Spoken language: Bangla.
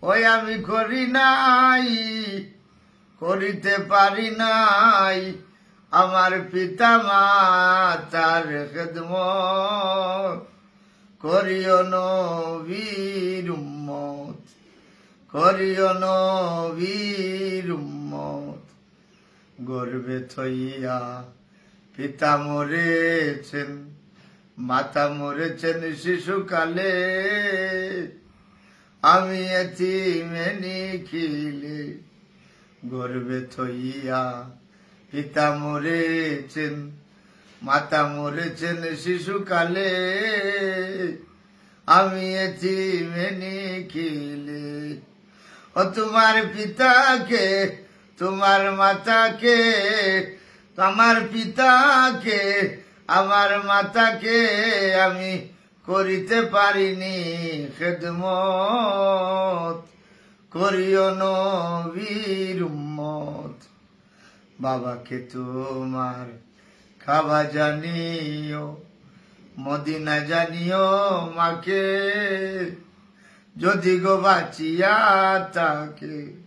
ওই আমি করি নাই, করিতে পারি নাই আমার পিতা মাতার খেদমত। করিও নবীর উম্মত, করিও নবীর উম্মত। গর্বে থইয়া পিতা মরেছেন, মাতা মরেছেন শিশুকালে। আমি এতিমে নিখিলে গর্বে থইয়া পিতা মরেছেন, মাতা মরেছেন শিশুকালে। আমি এতিমে নিখিলে। ও তোমার পিতাকে, তোমার মাতাকে, আমার পিতাকে, আমার মাতাকে আমি করিতে পারিনি খেদমত। করিও নবীর উম্মত। বাবাকে তোমার খাওয়া জানিও, মদিনা জানিও মাকে, যদি গো বাঁচিয়া থাকে।